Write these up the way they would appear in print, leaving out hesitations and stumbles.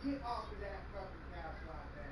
Get off of that fucking couch like that.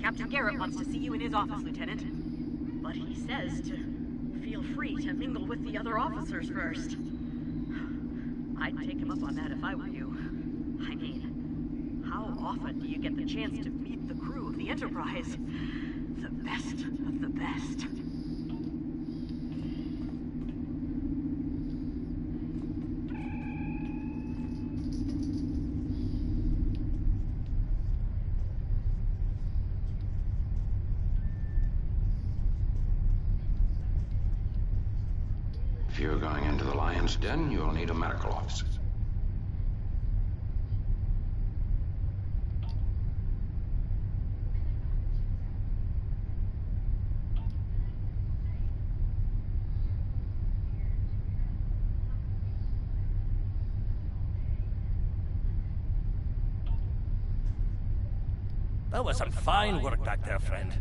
Captain Garrett wants to see you in his office, Lieutenant. But he says to feel free to mingle with the other officers first. I'd take him up on that if I were you. I mean, how often do you get the chance to meet the crew of the Enterprise? The best of the best. If you're going into the Lion's Den, you'll need a medical officer. That was some fine work back there, friend.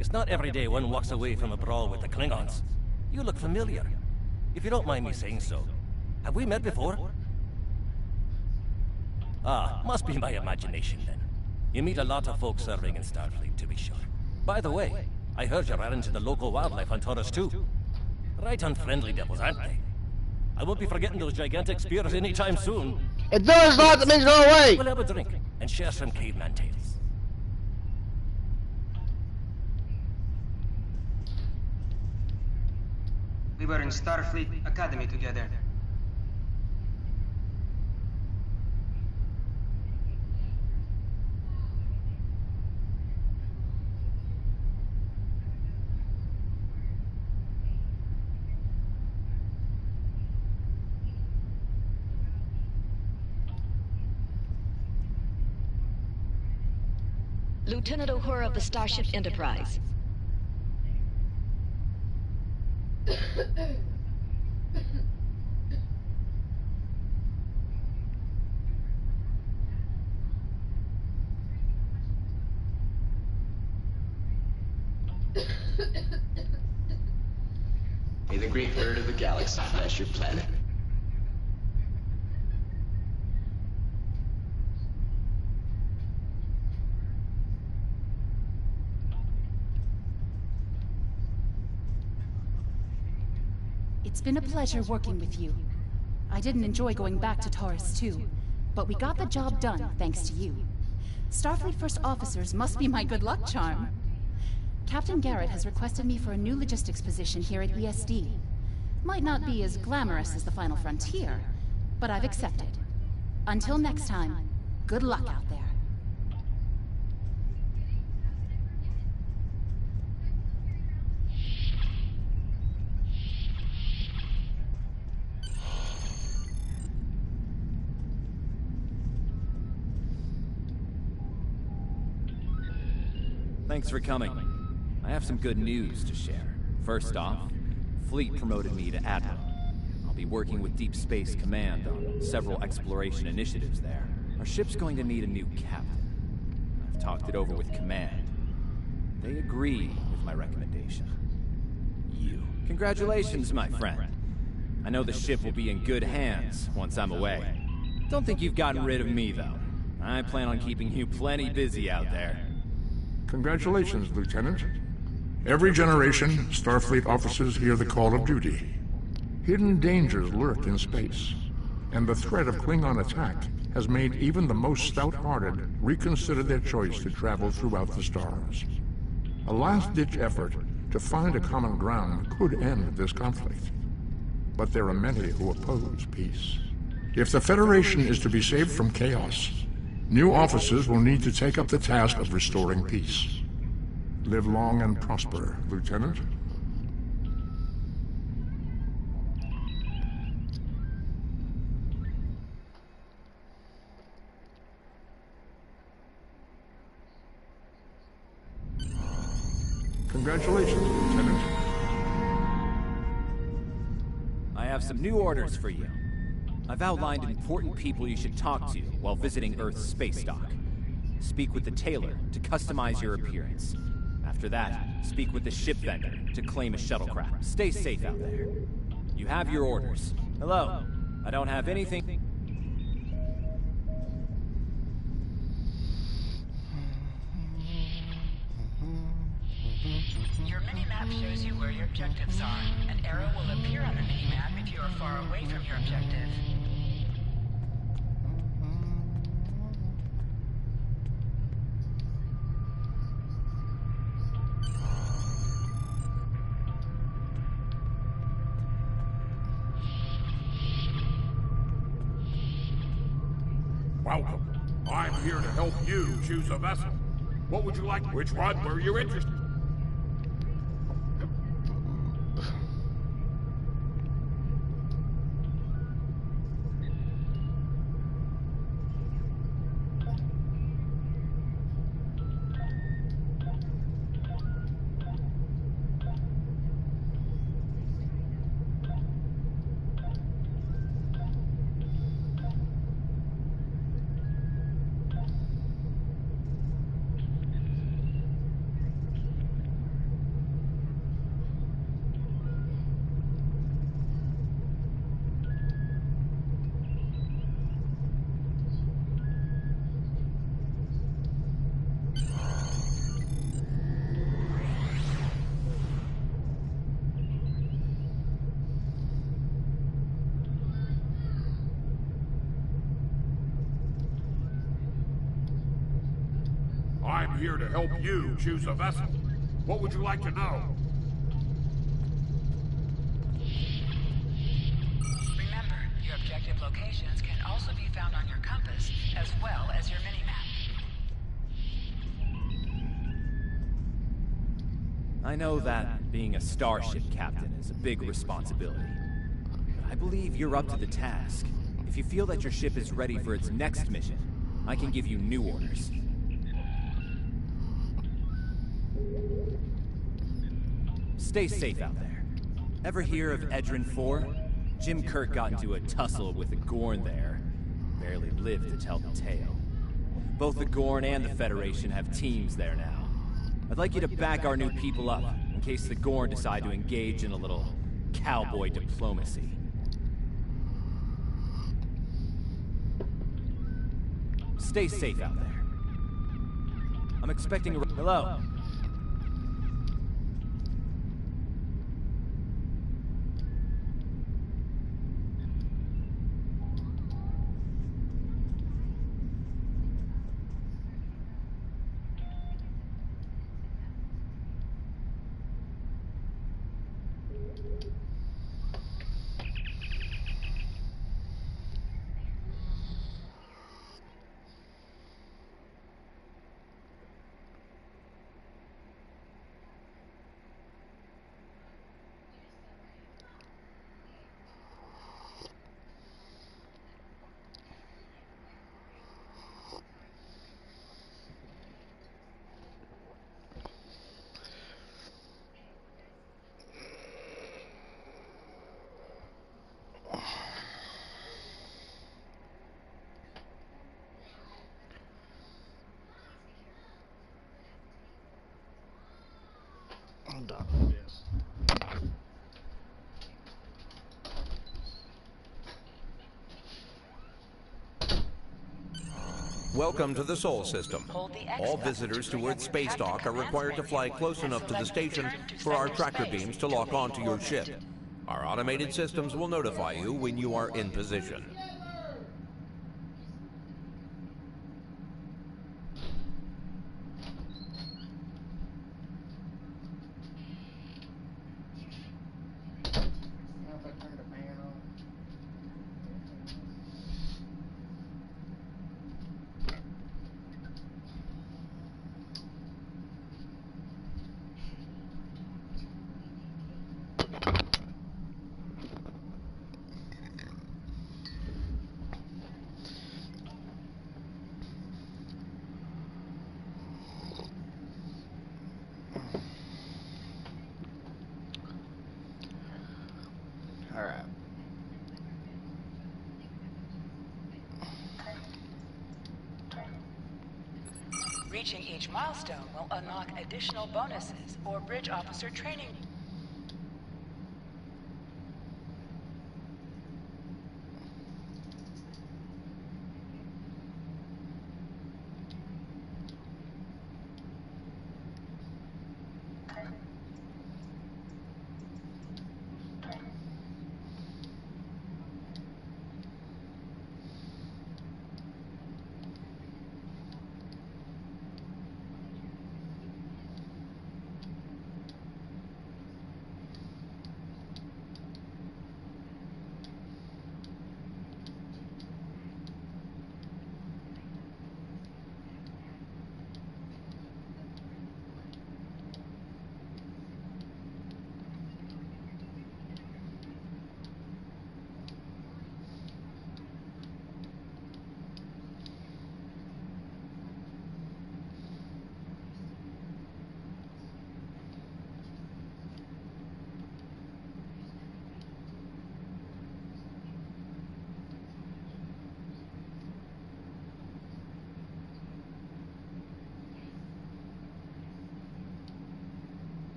It's not every day one walks away from a brawl with the Klingons. You look familiar. If you don't mind me saying so, have we met before? Ah, must be my imagination then. You meet a lot of folks serving in Starfleet, to be sure. By the way, I heard you ran into the local wildlife on Taurus too. Right unfriendly devils, aren't they? I won't be forgetting those gigantic spears anytime soon. It does not, that means no way! We'll have a drink and share some caveman tales. We were in Starfleet Academy together. Lieutenant Uhura of the Starship Enterprise. May the great bird of the galaxy bless your planet. It's been a pleasure working with you. I didn't enjoy going back to Taurus too, but we got the job done thanks to you. Starfleet First Officers must be my good luck charm. Captain Garrett has requested me for a new logistics position here at ESD. Might not be as glamorous as the Final Frontier, but I've accepted. Until next time, good luck out there. Thanks for coming. I have some good news to share. First off, Fleet promoted me to Admiral. I'll be working with Deep Space Command on several exploration initiatives there. Our ship's going to need a new captain. I've talked it over with Command. They agree with my recommendation. You. Congratulations, my friend. I know the ship will be in good hands once I'm away. Don't think you've gotten rid of me, though. I plan on keeping you plenty busy out there. Congratulations, Lieutenant. Every generation, Starfleet officers hear the call of duty. Hidden dangers lurk in space, and the threat of Klingon attack has made even the most stout-hearted reconsider their choice to travel throughout the stars. A last-ditch effort To find a common ground could end this conflict. But there are many who oppose peace. If the Federation is to be saved from chaos, new officers will need to take up the task of restoring peace. Live long and prosper, Lieutenant. Congratulations, Lieutenant. I have some new orders for you. I've outlined important people you should talk to while visiting Earth's space dock. Speak with the tailor to customize your appearance. After that, speak with the ship vendor to claim a shuttlecraft. Stay safe out there. You have your orders. Hello. I don't have anything... Your mini-map shows you where your objectives are. An arrow will appear on the mini-map if you are far away from your objective. Welcome. I'm here to help you choose a vessel. What would you like? Which one were you interested in? I'm here to help you choose a vessel. What would you like to know? Remember, your objective locations can also be found on your compass, as well as your mini-map. I know that being a starship captain is a big responsibility. But I believe you're up to the task. If you feel that your ship is ready for its next mission, I can give you new orders. Stay safe out there. Ever hear of Edrin 4? Jim Kirk got into a tussle with the Gorn there. Barely lived to tell the tale. Both the Gorn and the Federation have teams there now. I'd like you to back our new people up, in case the Gorn decide to engage in a little cowboy diplomacy. Stay safe out there. I'm expecting a... Hello? I'm done with this. Welcome to the Sol System. All visitors to Earth's space dock are required to fly close enough to the station for our tractor beams to lock onto your ship. Our automated systems will notify you when you are in position. Alright. Reaching each milestone will unlock additional bonuses or bridge officer training.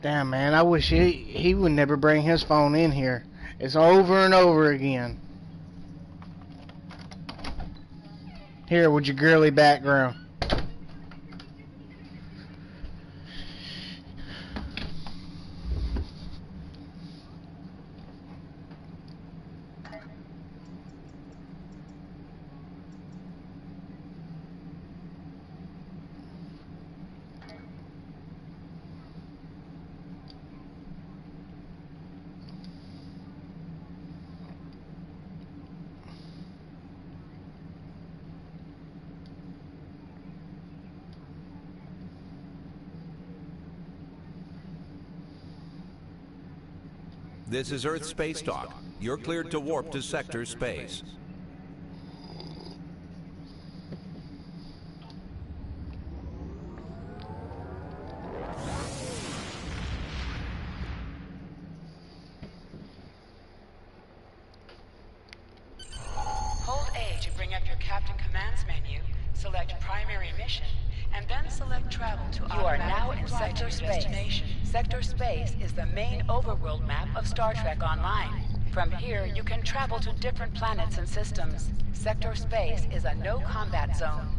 Damn, man, I wish he would never bring his phone in here. It's over and over again. Here, with your girly background. This is Earth Space Dock. You're cleared to warp to Sector Space. Hold A to bring up your Captain Commands menu, select Primary Mission, and then select Travel to You are now automatically in fly to Sector your Space. destination. Sector Space is the main overworld map of Star Trek Online. From here, you can travel to different planets and systems. Sector Space is a no-combat zone.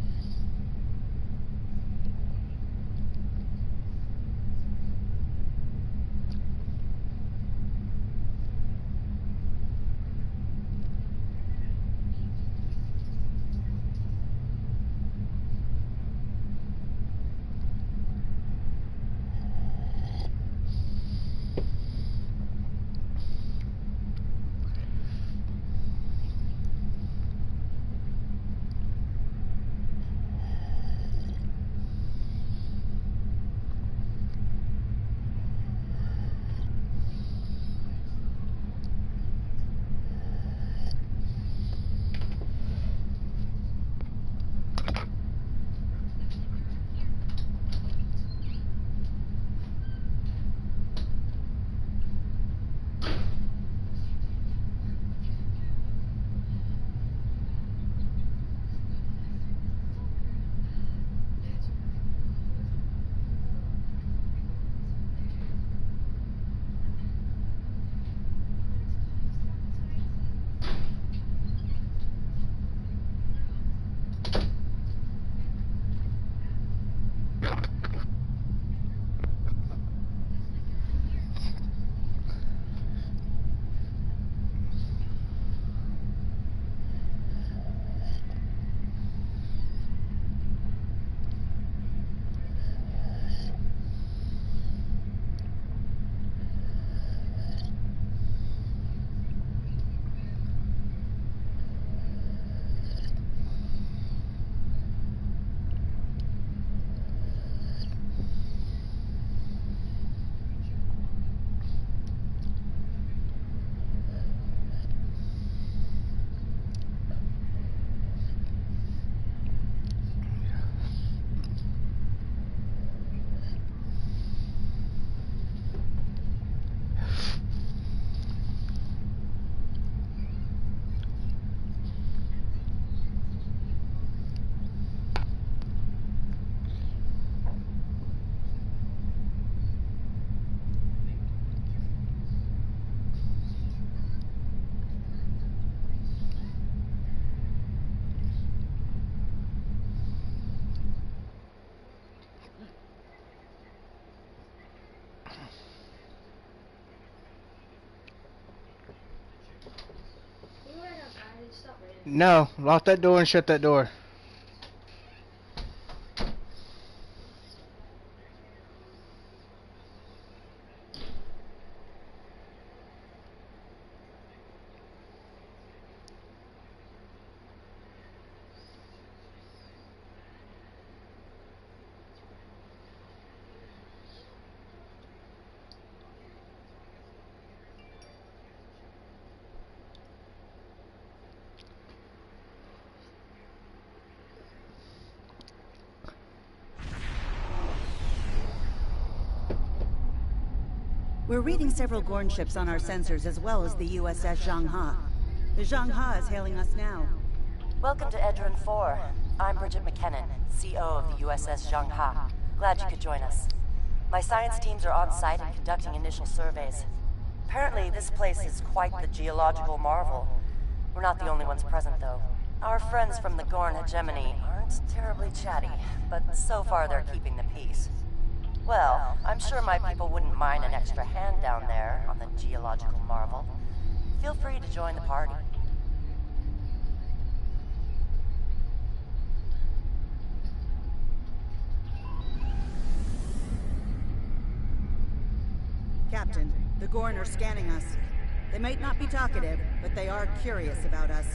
No, lock that door and shut that door. We're reading several Gorn ships on our sensors as well as the USS Zhangha. The Zhangha is hailing us now. Welcome to Edron 4. I'm Bridget McKinnon, CO of the USS Zhangha. Glad you could join us. My science teams are on site and conducting initial surveys. Apparently, this place is quite the geological marvel. We're not the only ones present, though. Our friends from the Gorn hegemony aren't terribly chatty, but so far they're keeping the peace. Well, I'm sure my people wouldn't mind an extra hand down there on the geological marvel. Feel free to join the party. Captain, the Gorn are scanning us. They might not be talkative, but they are curious about us.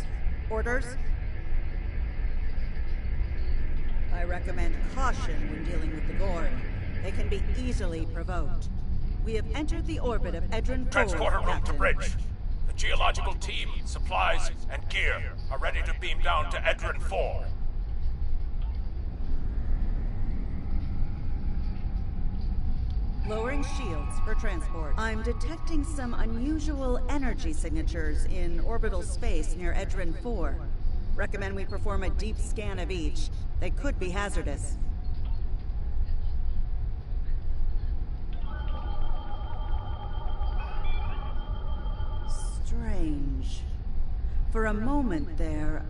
Orders? I recommend caution when dealing with the Gorn. They can be easily provoked. We have entered the orbit of Edron 4, Transporter room to Captain. bridge. The geological team, supplies, and gear are ready to beam down to Edron 4. Lowering shields for transport. I'm detecting some unusual energy signatures in orbital space near Edron 4. Recommend we perform a deep scan of each. They could be hazardous. Strange. For a moment there...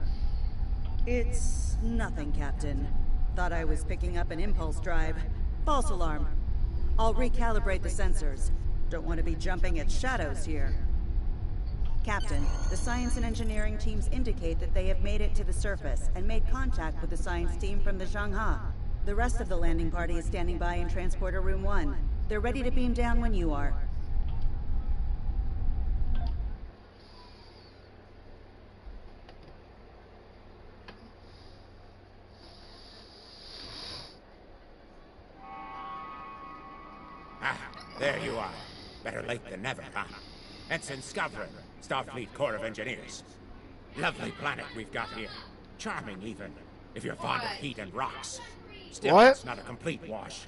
It's nothing, Captain. Thought I was picking up an impulse drive. False alarm. I'll recalibrate the sensors. Don't want to be jumping at shadows here. Captain, the science and engineering teams indicate that they have made it to the surface and made contact with the science team from the Zhangha. The rest of the landing party is standing by in Transporter Room 1. They're ready to beam down when you are. There you are. Better late than never, huh? Ensign Skavron, Starfleet Corps of Engineers. Lovely planet we've got here. Charming, even, if you're fond of heat and rocks. Still, What? it's not a complete wash.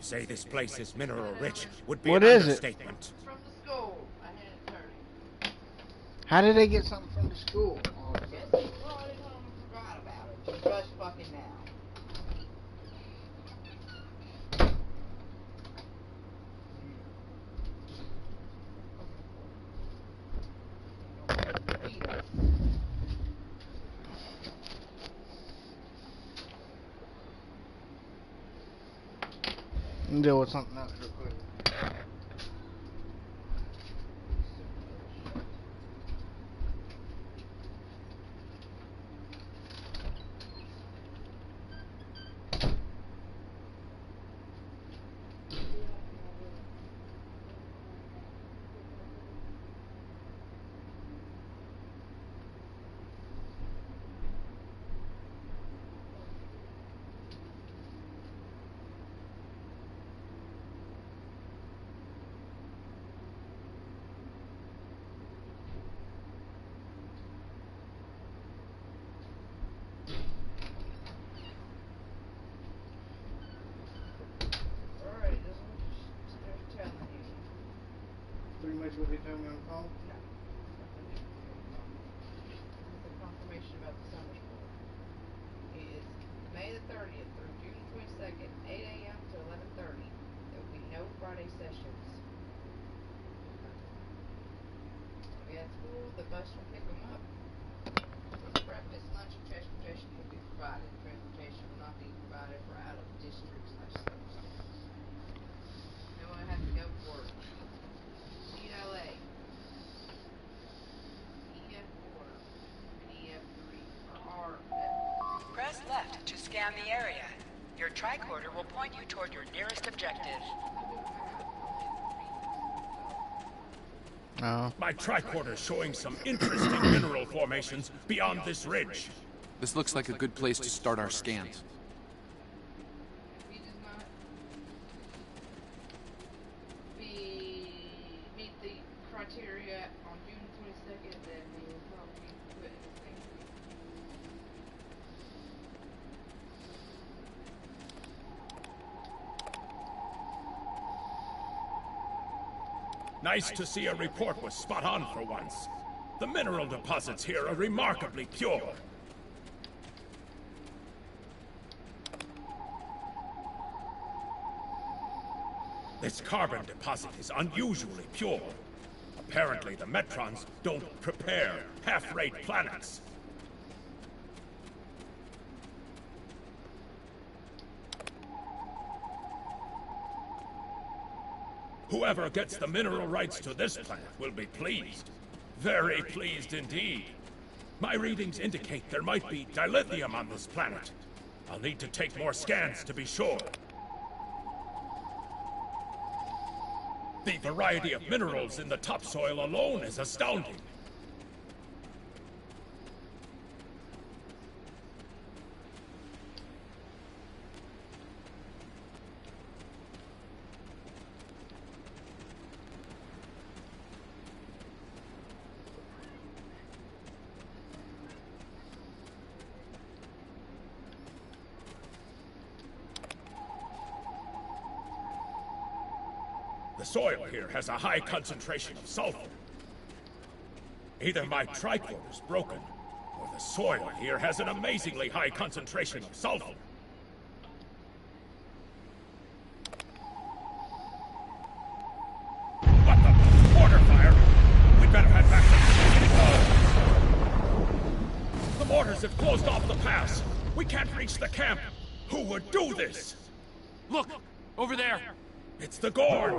To say this place is mineral-rich would be What an is it? understatement. From the school. I had it 30. How did they get something from the school? Guess he brought it home and forgot about it. Just fucking now. Deal with something else real quick. Pretty much what they told me on the phone? No. The confirmation about the summer school is May the 30th through June 22nd, 8 a.m. to 11:30. There will be no Friday sessions. We'll be at school, the bus will pick them up. Breakfast, lunch, and transportation will be provided. Transportation will not be provided for out-of-district/service students. No one has to go for it. ELA. EF4. EF3. press left to scan the area. Your tricorder will point you toward your nearest objective. Oh. My tricorder's showing some interesting mineral formations beyond this ridge. This looks like a good place to start our scans. Meet the criteria on June 22nd, then we will probably put in the same. Nice to see a report was spot on for once. The mineral deposits here are remarkably pure. This carbon deposit is unusually pure. Apparently, the Metrons don't prepare half-rate planets. Whoever gets the mineral rights to this planet will be pleased. Very pleased indeed. My readings indicate there might be dilithium on this planet. I'll need to take more scans to be sure. The variety of minerals in the topsoil alone is astounding. The soil here has a high concentration of sulfur. Either my tricorder's broken, or the soil here has an amazingly high concentration of sulfur. What the? Mortar fire? We'd better head back to the mortars have closed off the pass. We can't reach the camp. Who would do this? Look! Over there! It's the Gorn!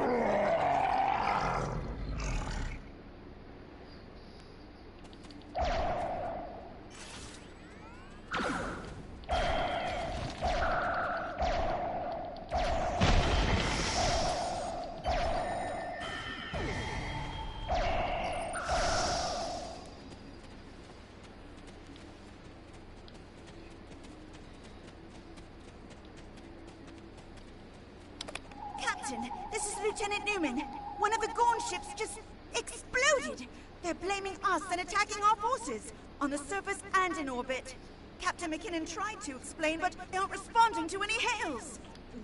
This is Lieutenant Newman. One of the Gorn ships just exploded. They're blaming us and attacking our forces, on the surface and in orbit. Captain McKinnon tried to explain, but they aren't responding to any hails.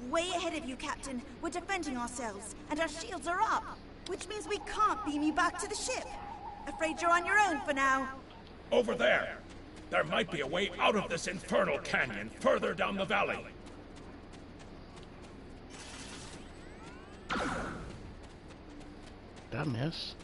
Way ahead of you, Captain. We're defending ourselves, and our shields are up, which means we can't beam you back to the ship. Afraid you're on your own for now. Over there. There might be a way out of this infernal canyon further down the valley. Did I miss?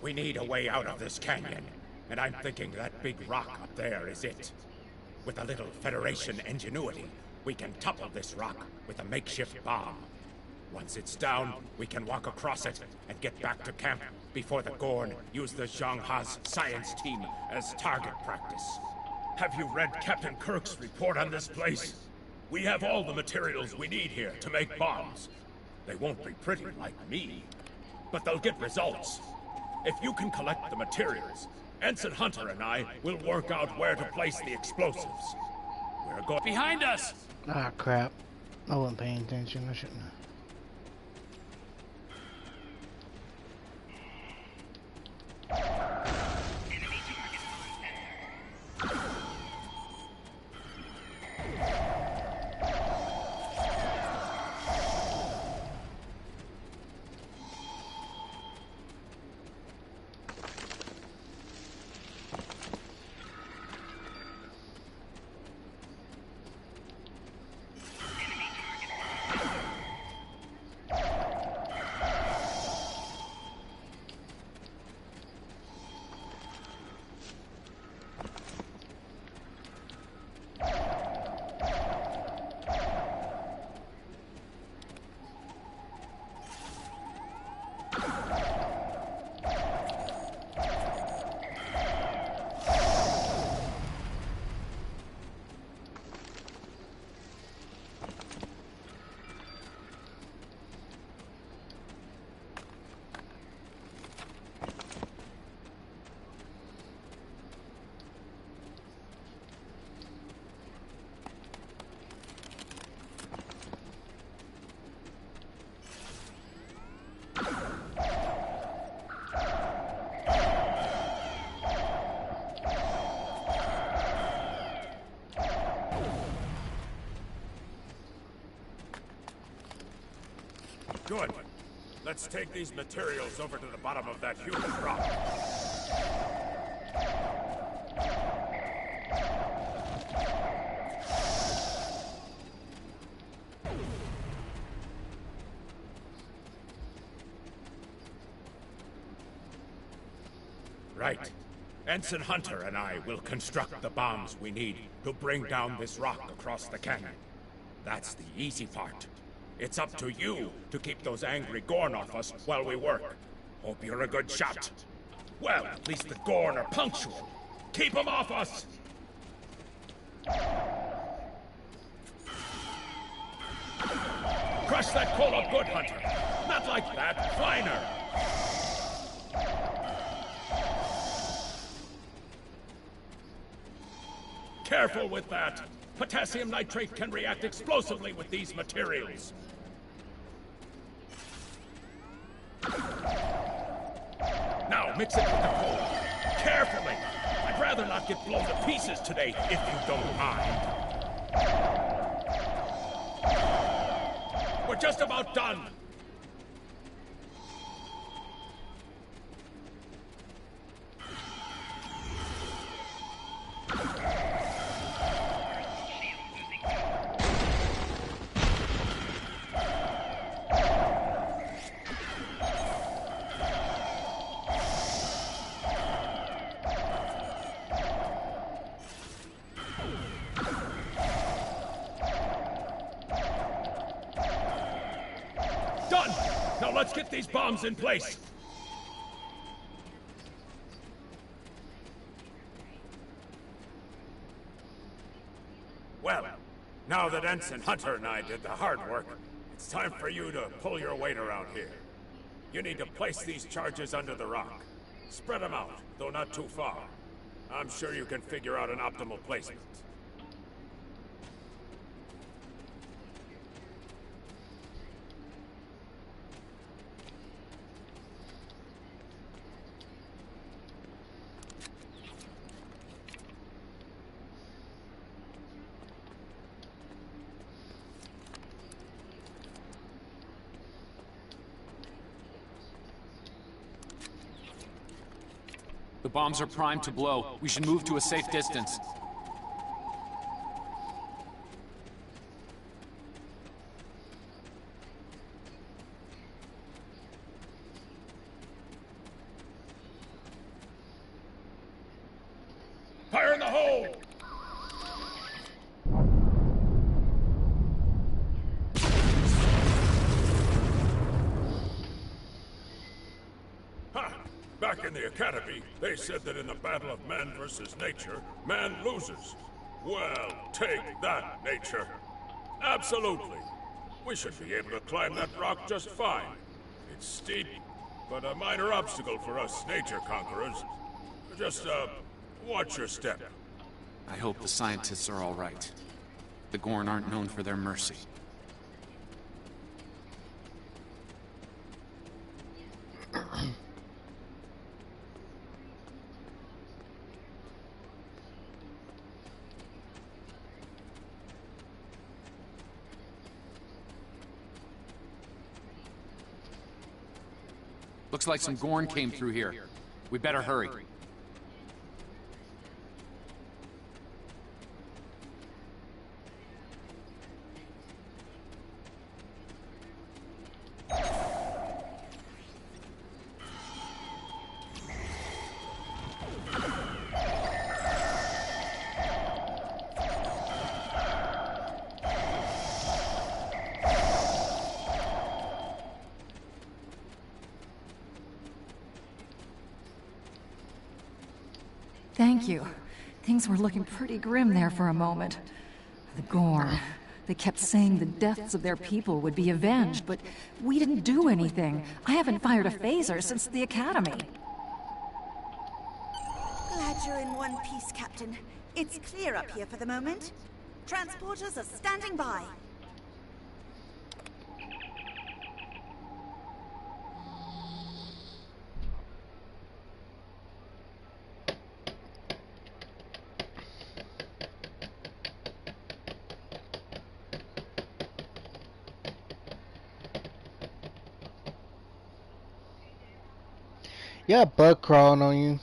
We need a way out of this canyon, and I'm thinking that big rock up there is it. With a little Federation ingenuity, we can topple this rock with a makeshift bomb. Once it's down, we can walk across it and get back to camp before the Gorn use the Zhangha's science team as target practice. Have you read Captain Kirk's report on this place? We have all the materials we need here to make bombs. They won't be pretty like me, but they'll get results. If you can collect the materials, Ensign Hunter and I will work out where to place the explosives. We're going behind us! Ah, crap. I wasn't paying attention. I shouldn't have. Good. Let's take these materials over to the bottom of that huge rock. Right. Ensign Hunter and I will construct the bombs we need to bring down this rock across the canyon. That's the easy part. It's up to you to keep those angry Gorn off us while we work. Hope you're a good shot. Well, at least the Gorn are punctual. Keep them off us! Crush that coal up good, Hunter. Not like that, finer. Careful with that. Potassium nitrate can react explosively with these materials. Now, mix it with the coal. Carefully! I'd rather not get blown to pieces today, if you don't mind. We're just about done. Let's get these bombs in place! Well, now that Ensign Hunter and I did the hard work, it's time for you to pull your weight around here. You need to place these charges under the rock. Spread them out, though not too far. I'm sure you can figure out an optimal placement. The bombs are primed to blow. We should move to a safe distance. Fire in the hole! Back in the Academy, they said that in the battle of man versus nature, man loses. Well, take that, nature. Absolutely. We should be able to climb that rock just fine. It's steep, but a minor obstacle for us nature conquerors. Just, watch your step. I hope the scientists are all right. The Gorn aren't known for their mercy. Looks like some Gorn came through here. We better hurry. Thank you. Things were looking pretty grim there for a moment. The Gorn. They kept saying the deaths of their people would be avenged, but we didn't do anything. I haven't fired a phaser since the Academy. Glad you're in one piece, Captain. It's clear up here for the moment. Transporters are standing by. You got a bug crawling on you.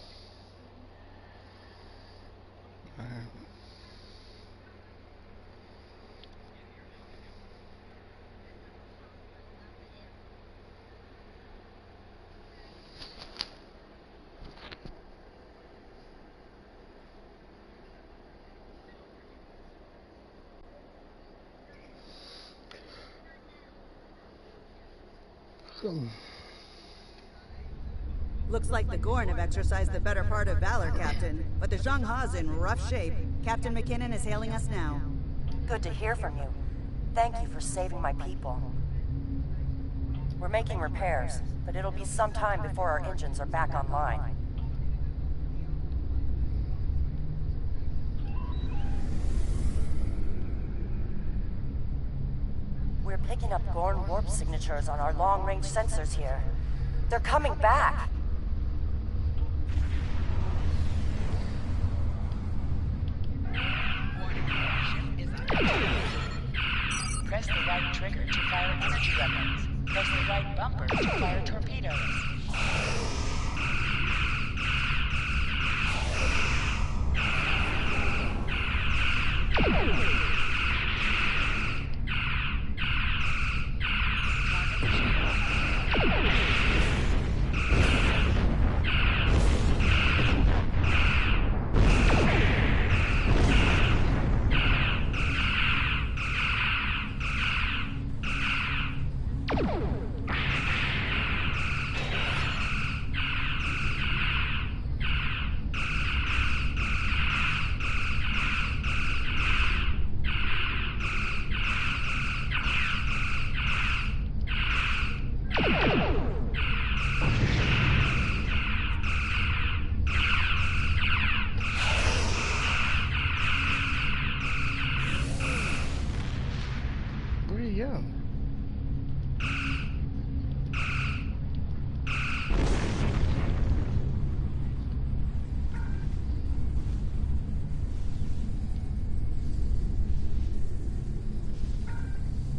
Looks like the Gorn have exercised the better part of valor, Captain. But the Zhang Ha's in rough shape. Captain McKinnon is hailing us now. Good to hear from you. Thank you for saving my people. We're making repairs, but it'll be some time before our engines are back online. We're picking up Gorn warp signatures on our long-range sensors here. They're coming back! Press the right trigger to fire energy weapons. Press the right bumper to fire torpedoes. Where do you go?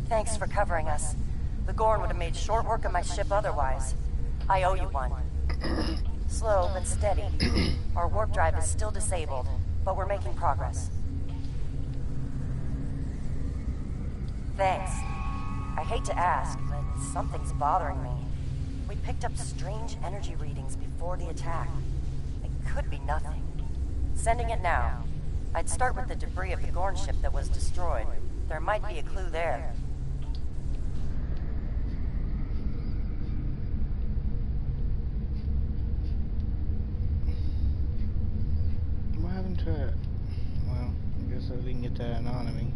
Thanks for covering us. The Gorn would have made short work of my ship otherwise. I owe you one. Slow but steady. Our warp drive is still disabled, but we're making progress. Thanks. I hate to ask, but something's bothering me. We picked up strange energy readings before the attack. It could be nothing. Sending it now. I'd start with the debris of the Gorn ship that was destroyed. There might be a clue there. What happened to it? Well, I guess we can get that anonymity.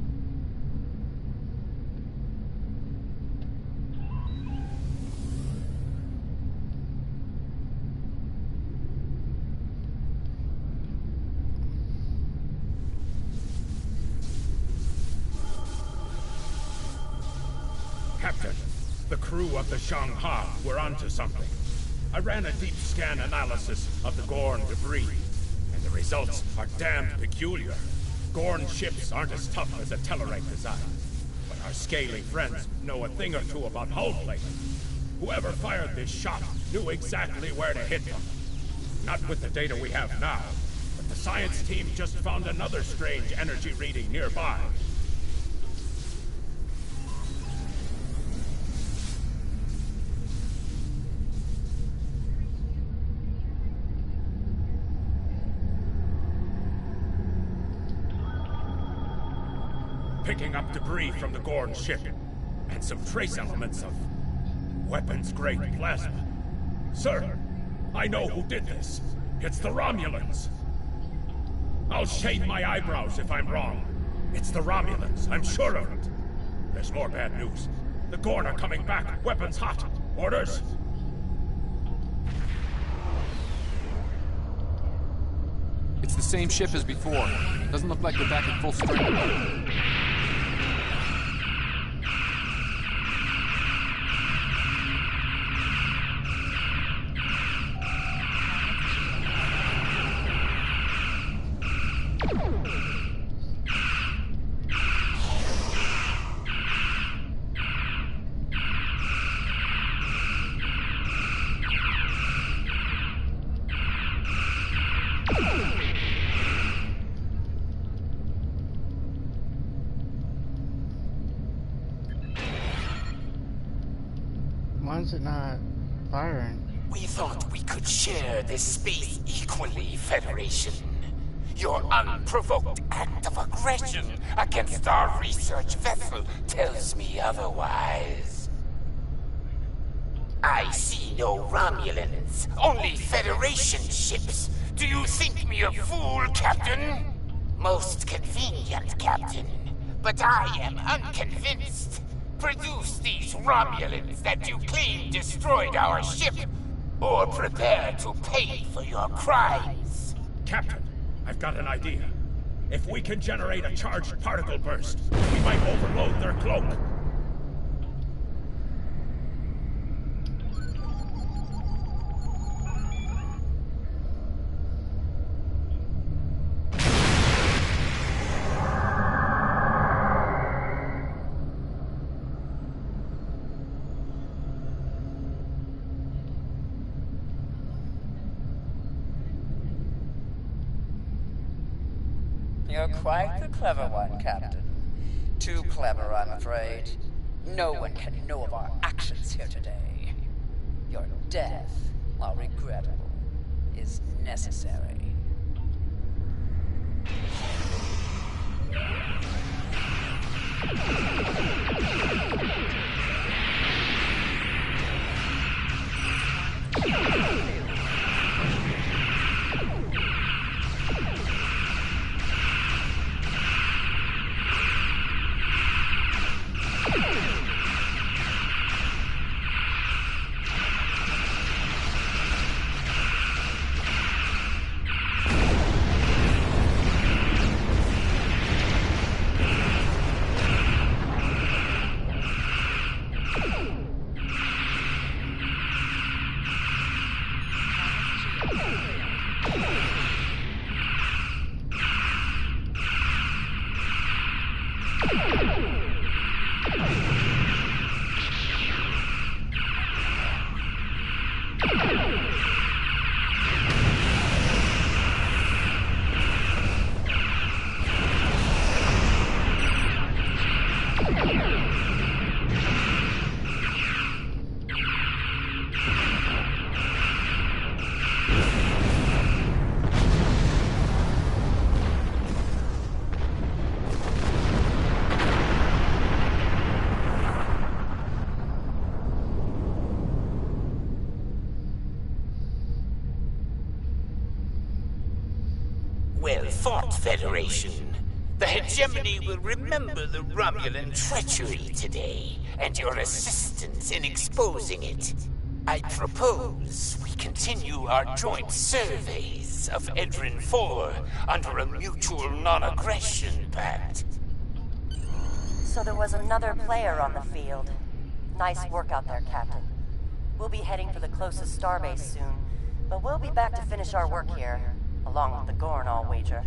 Captain, the crew of the Shanghai were onto something. I ran a deep scan analysis of the Gorn debris, and the results are damned peculiar. Gorn ships aren't as tough as a Tellarite design, but our scaly friends know a thing or two about hull plating. Whoever fired this shot knew exactly where to hit them. Not with the data we have now, but the science team just found another strange energy reading nearby. Picking up debris from the Gorn ship, and some trace elements of weapons-grade plasma. Sir, I know who did this. It's the Romulans. I'll shade my eyebrows if I'm wrong. It's the Romulans, I'm sure of it. There's more bad news. The Gorn are coming back, weapons hot. Orders? It's the same ship as before. Doesn't look like they're back at full strength. firing. We thought we could share this space equally, Federation. Your unprovoked act of aggression against our research vessel tells me otherwise. I see no Romulans, only Federation ships. Do you think me a fool, Captain? Most convenient, Captain. But I am unconvinced. Produce these Romulans that you claim destroyed our ship, or prepare to pay for your crimes. Captain, I've got an idea. If we can generate a charged particle burst, we might overload their cloak. You're quite the clever one, Captain. Too clever, I'm afraid. No one can know of our actions here today. Your death, while regrettable, is necessary. Well fought, Federation. The hegemony will remember the Romulan treachery today, and your assistance in exposing it. I propose we continue our joint surveys of Edrin 4 under a mutual non-aggression pact. So there was another player on the field. Nice work out there, Captain. We'll be heading for the closest starbase soon, but we'll be back to finish our work here, along with the Gorn, I'll wager.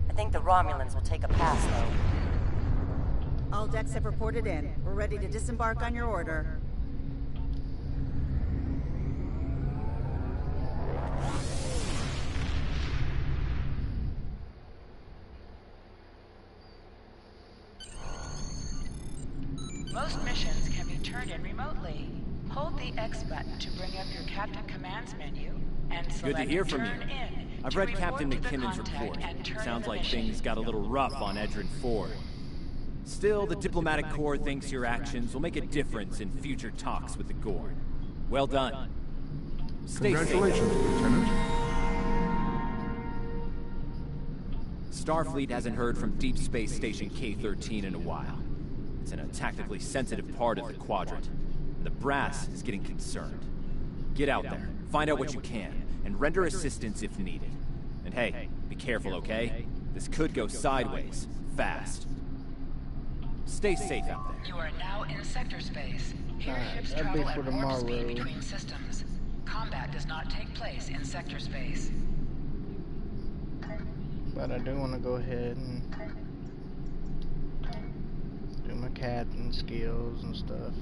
I think the Romulans will take a pass, though. All decks have reported in. We're ready to disembark on your order. Most missions can be turned in remotely. Hold the X button to bring up your Captain Commands menu and select Good to hear from you. Turn In. I've read Captain McKinnon's report. Sounds like things got a little rough on Edrin 4. Still, the diplomatic corps thinks your actions will make a difference in future talks with the Gorn. Well done. Stay safe. Congratulations, Lieutenant. Starfleet hasn't heard from Deep Space Station K-13 in a while. It's in a tactically sensitive part of the quadrant, and the brass is getting concerned. Get out there, find out what you can, and render assistance if needed. And hey, be careful, okay? This could go sideways, fast. Stay safe out there. You are now in sector space. Here ships that'd be travel for at warp speed tomorrow. between systems. Combat does not take place in sector space. But I do want to go ahead and do my captain skills and stuff.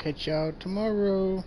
catch y'all tomorrow.